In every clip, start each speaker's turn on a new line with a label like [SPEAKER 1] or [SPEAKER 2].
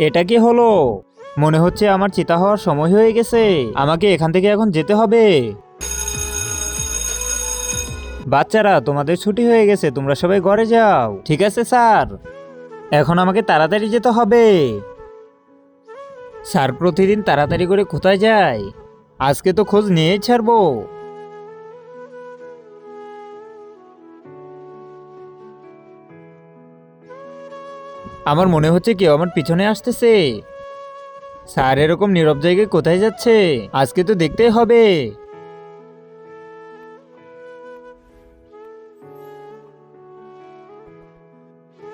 [SPEAKER 1] এটা কি হলো? মনে হচ্ছে আমার চিতা হওয়ার সময় হয়ে গেছে। আমাকে এখান থেকে এখন যেতে হবে। বাচ্চারা, তোমাদের ছুটি হয়ে গেছে, তোমরা সবাই ঘরে যাও। ঠিক আছে স্যার, এখন আমাকে তাড়াতাড়ি যেতে হবে। স্যার প্রতিদিন তাড়াতাড়ি করে কোথায় যায়? আজকে তো খোঁজ নিয়েই ছাড়বো। আমার মনে হচ্ছে কেউ আমার পিছনে আসতেছে। স্যার এরকম নীরব জায়গায় কোথায় যাচ্ছে? আজকে তো দেখতেই হবে।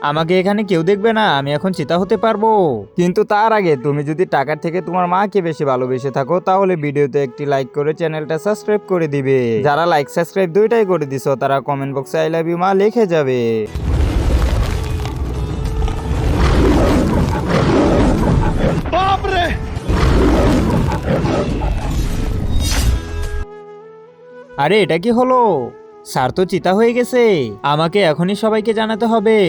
[SPEAKER 1] আমাকে এখানে কেউ দেখবে না, আমি এখন চিতা হতে পারবো। কিন্তু তার আগে তুমি যদি টাকার থেকে তোমার মাকে বেশি ভালোবেসে থাকো তাহলে ভিডিওতে একটি লাইক করে চ্যানেলটা সাবস্ক্রাইব করে দিবে। যারা লাইক সাবস্ক্রাইব দুইটাই করে দিছো তারা কমেন্ট বক্সে আই লাভ ইউ মা লিখে যাবে। আরে এটা কি হলো? স্যার তো চিতা হয়ে গেছে। আমাকে এখনই সবাইকে জানাতে হবে।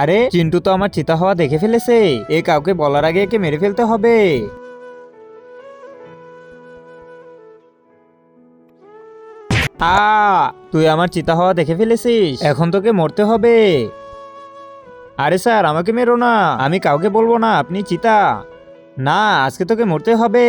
[SPEAKER 1] আরে চিন্টু তো আমার চিতা হওয়া দেখে ফেলেছে। এ কাউকে বলার আগে একে মেরে ফেলতে হবে। তুই আমার চিতা হওয়া দেখে ফেলেছিস, এখন তোকে মরতে হবে। আরে স্যার আমাকে মেরো না, আমি কাউকে বলবো না আপনি চিতা। না, আজকে তোকে মরতে হবে।